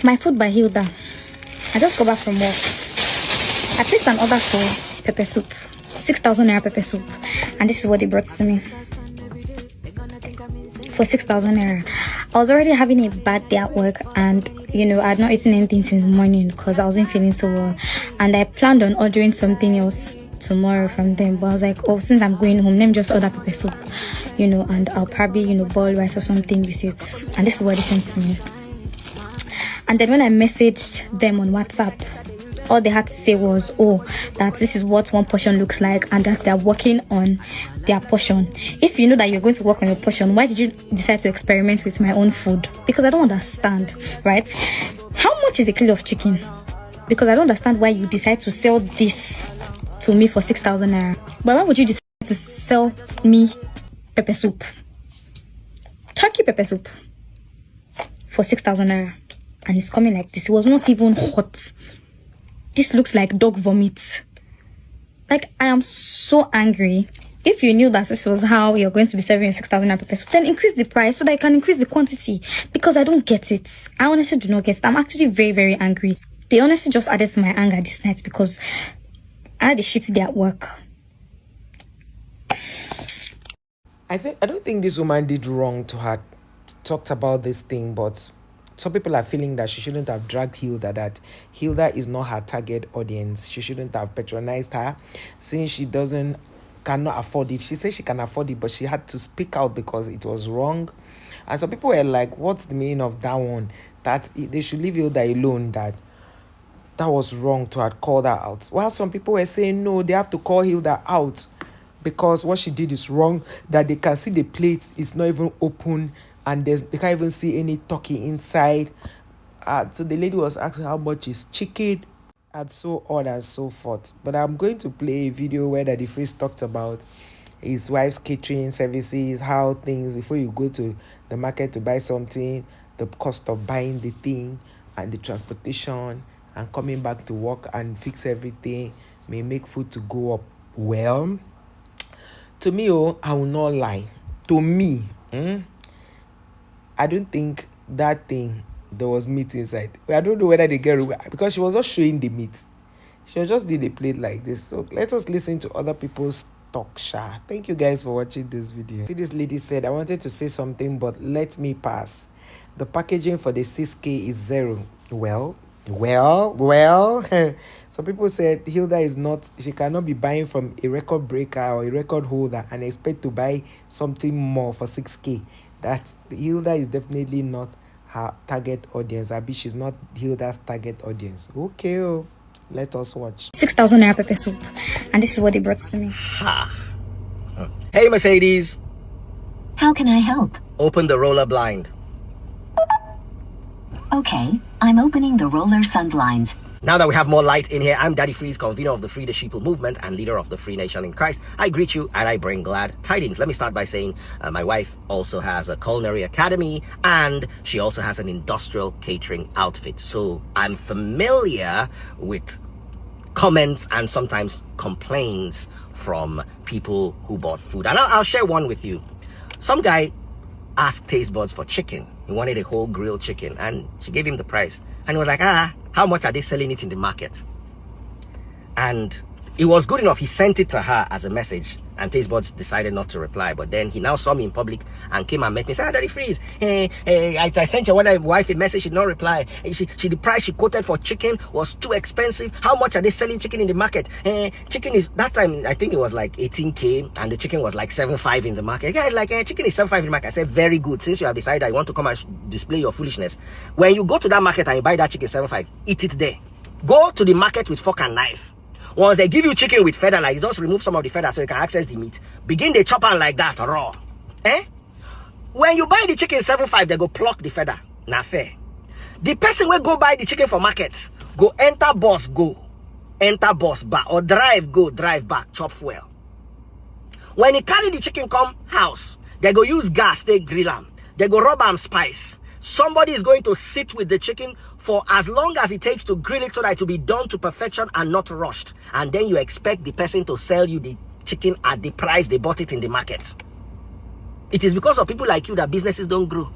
My food by Hilda. I just got back from work. I placed an order for pepper soup, 6,000 naira pepper soup, and this is what they brought to me for 6,000 naira. I was already having a bad day at work, and I had not eaten anything since morning because I wasn't feeling so well, and I planned on ordering something else tomorrow from them, but I was like, oh, since I'm going home, let me just order pepper soup, and I'll probably boil rice or something with it. And this is what they sent to me. And then when I messaged them on WhatsApp, all they had to say was, oh, that this is what one portion looks like and that they're working on their portion. If you know that you're going to work on your portion, why did you decide to experiment with my own food? Because I don't understand, right? How much is a kilo of chicken? Because I don't understand why you decide to sell this to me for 6,000 naira. But why would you decide to sell me pepper soup? Turkey pepper soup for 6,000 naira. And it's coming like this. It was not even hot. This looks like dog vomit. Like, I am so angry. If you knew that this was how you're going to be serving your 6,000 naira pepper soup, then increase the price so that you can increase the quantity. Because I don't get it. I honestly do not get it. I'm actually very, very angry. They honestly just added to my anger this night because I had a shit day at work. I don't think this woman did wrong to have talked about this thing, but some people are feeling that she shouldn't have dragged Hilda, that Hilda is not her target audience. She shouldn't have patronized her since she cannot afford it. She said she can afford it, but she had to speak out because it was wrong. And some people were like, what's the meaning of that one? That they should leave Hilda alone, that was wrong to have called her out. While some people were saying, no, they have to call Hilda out because what she did is wrong, that they can see the plate is not even open, and they can't even see any turkey inside. So the lady was asking how much is chicken and so on and so forth. But I'm going to play a video where Daddy Freeze talked about his wife's catering services, how things, before you go to the market to buy something, the cost of buying the thing and the transportation and coming back to work and fix everything may make food to go up. Well, to me, I will not lie. To me, I don't think that thing, there was meat inside. I don't know whether they get it, because she was not showing the meat. She was just doing a plate like this. So let us listen to other people's talk. Thank you guys for watching this video. See, this lady said, I wanted to say something, but let me pass. The packaging for the 6K is 0. Well. Some people said Hilda she cannot be buying from a record breaker or a record holder and expect to buy something more for 6K. That Hilda is definitely not her target audience. She's not Hilda's target audience. Okay, let us watch. 6,000 naira pepper soup, and this is what they brought to me. Hey, Mercedes. How can I help? Open the roller blind. Okay, I'm opening the roller sun blinds. Now that we have more light in here, I'm Daddy Freeze, convener of the Free the Sheeple movement and leader of the Free Nation in Christ. I greet you and I bring glad tidings. Let me start by saying my wife also has a culinary academy and she also has an industrial catering outfit. So I'm familiar with comments and sometimes complaints from people who bought food. And I'll share one with you. Some guy asked Taste Buds for chicken. He wanted a whole grilled chicken and she gave him the price. And he was like, how much are they selling it in the market? And it was good enough. He sent it to her as a message and Taste Buds decided not to reply. But then he now saw me in public and came and met me and said, Daddy Freeze, I sent your wife a message, she did not reply. The price she quoted for chicken was too expensive. How much are they selling chicken in the market? Chicken is, that time, I think it was like 18K and the chicken was like 7.5 in the market. Guys, like, chicken is 7.5 in the market. I said, very good. Since you have decided that you want to come and display your foolishness, when you go to that market and you buy that chicken 7.5, eat it there. Go to the market with fork and knife. Once they give you chicken with feather, like, you just remove some of the feather so you can access the meat. Begin the chop on like that, raw. When you buy the chicken 7.5, they go pluck the feather. Not fair. The person will go buy the chicken for markets. Go enter bus, go. Enter bus back. Or drive, go, drive back, chop fuel. When he carry the chicken come house, they go use gas, they grill them. They go rub them spice. Somebody is going to sit with the chicken for as long as it takes to grill it so that it will be done to perfection and not rushed. And then you expect the person to sell you the chicken at the price they bought it in the market. It is because of people like you that businesses don't grow.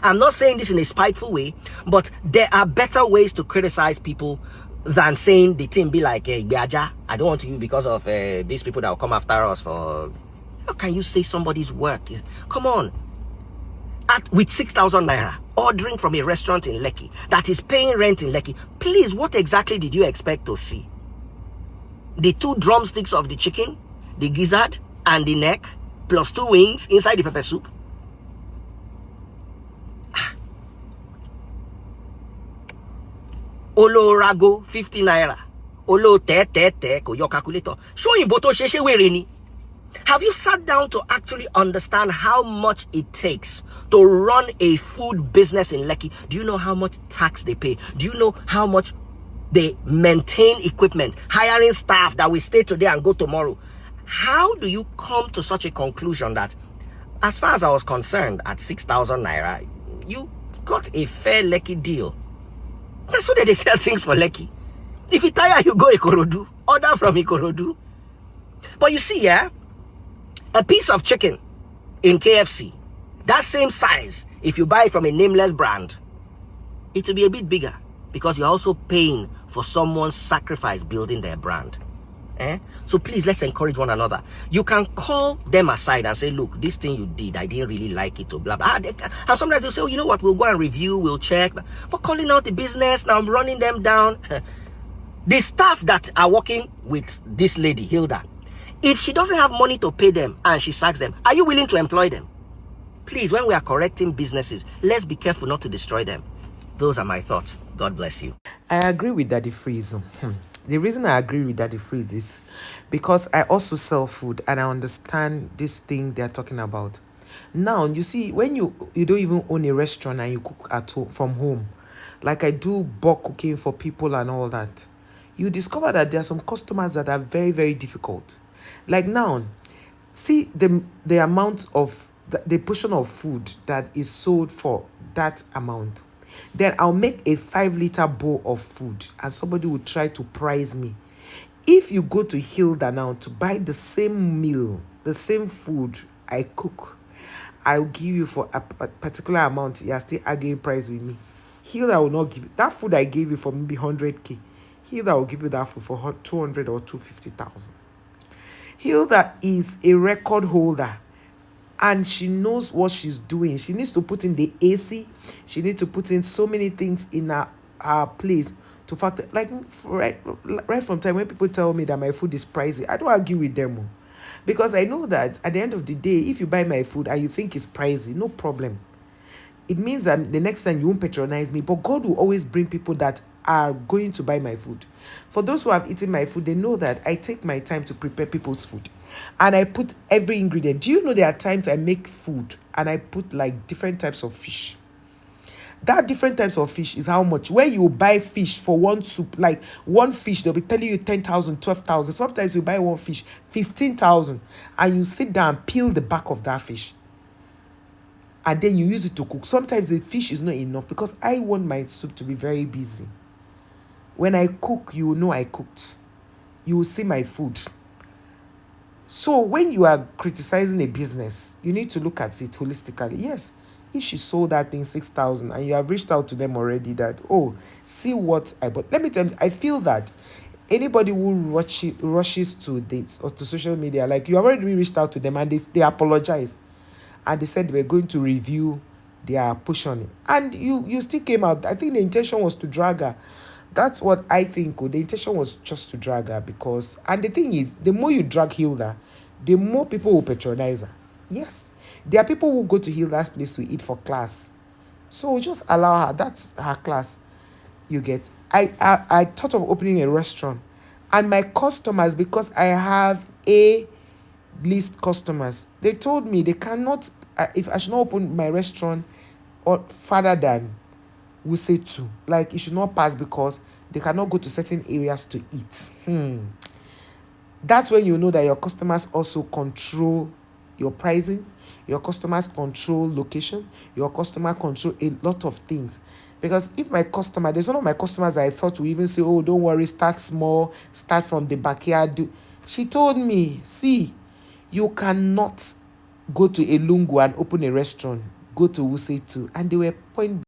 I'm not saying this in a spiteful way, but there are better ways to criticize people than saying the thing be like, Gbaja, I don't want you because of these people that will come after us for... How can you say somebody's work is... Come on. With 6,000 naira, ordering from a restaurant in Lekki that is paying rent in Lekki, please, what exactly did you expect to see? The 2 drumsticks of the chicken, the gizzard, and the neck, plus 2 wings inside the pepper soup? Olo rago 50 naira. Olo te ko your calculator. Show him boto sheshe wereni. Have you sat down to actually understand how much it takes to run a food business in Lekki? Do you know how much tax they pay? Do you know how much they maintain equipment, hiring staff that will stay today and go tomorrow? How do you come to such a conclusion that, as far as I was concerned, at 6,000 naira, you got a fair Lekki deal? That's so that they sell things for Lekki. If you tire, you go Ikorodu. Order from Ikorodu. But you see, yeah, a piece of chicken in KFC, that same size, if you buy it from a nameless brand, it will be a bit bigger because you're also paying for someone's sacrifice building their brand. So please, let's encourage one another. You can call them aside and say, look, this thing you did, I didn't really like it, or blah, blah. And sometimes they'll say, oh, you know what, we'll go and review, we'll check. But calling out the business, now I'm running them down. The staff that are working with this lady, Hilda, if she doesn't have money to pay them and she sacks them, are you willing to employ them? Please, when we are correcting businesses, let's be careful not to destroy them. Those are my thoughts. God bless you. I agree with Daddy Freeze. The reason I agree with Daddy Freeze is because I also sell food and I understand this thing they're talking about. Now, you see, when you don't even own a restaurant and you cook at home, from home, like I do bulk cooking for people and all that, you discover that there are some customers that are very, very difficult. Like now, see the amount of, the portion of food that is sold for that amount. Then I'll make a 5-liter bowl of food and somebody will try to price me. If you go to Hilda now to buy the same meal, the same food I cook, I'll give you for a particular amount. You're still arguing price with me. Hilda will not give you that food I gave you for maybe 100K. Hilda will give you that food for 200 or 250,000. Hilda is a record holder. And she knows what she's doing. She needs to put in the AC. She needs to put in so many things in her place to factor. Like right from time when people tell me that my food is pricey, I don't argue with them. Because I know that at the end of the day, if you buy my food and you think it's pricey, no problem. It means that the next time you won't patronize me. But God will always bring people that are going to buy my food. For those who have eaten my food, they know that I take my time to prepare people's food. And I put every ingredient. Do you know there are times I make food and I put like different types of fish? That different types of fish is how much. Where you buy fish for one soup, like one fish, they'll be telling you 10,000, 12,000. Sometimes you buy one fish, 15,000. And you sit down and peel the back of that fish. And then you use it to cook. Sometimes the fish is not enough because I want my soup to be very busy. When I cook, you will know I cooked. You will see my food. So when you are criticizing a business, you need to look at it holistically. Yes, if she sold that thing 6,000 and you have reached out to them already that, oh, see what I bought. Let me tell you, I feel that anybody who rushes to dates or to social media, like you already reached out to them and they apologized. And they said they were going to review their push on it. And you still came out. I think the intention was to drag her. That's what I think. The intention was just to drag her because... And the thing is, the more you drag Hilda, the more people will patronize her. Yes. There are people who go to Hilda's place to eat for class. So just allow her. That's her class. You get... I thought of opening a restaurant. And my customers, because I have list customers, they told me they cannot... if I should not open my restaurant or further than... we say 2. Like, it should not pass because they cannot go to certain areas to eat. That's when you know that your customers also control your pricing. Your customers control location. Your customer control a lot of things. Because if my customer... There's one of my customers that I thought would even say, oh, don't worry, start small, start from the backyard. She told me, see, you cannot go to a Lungu and open a restaurant. go to Wuse too, and they were point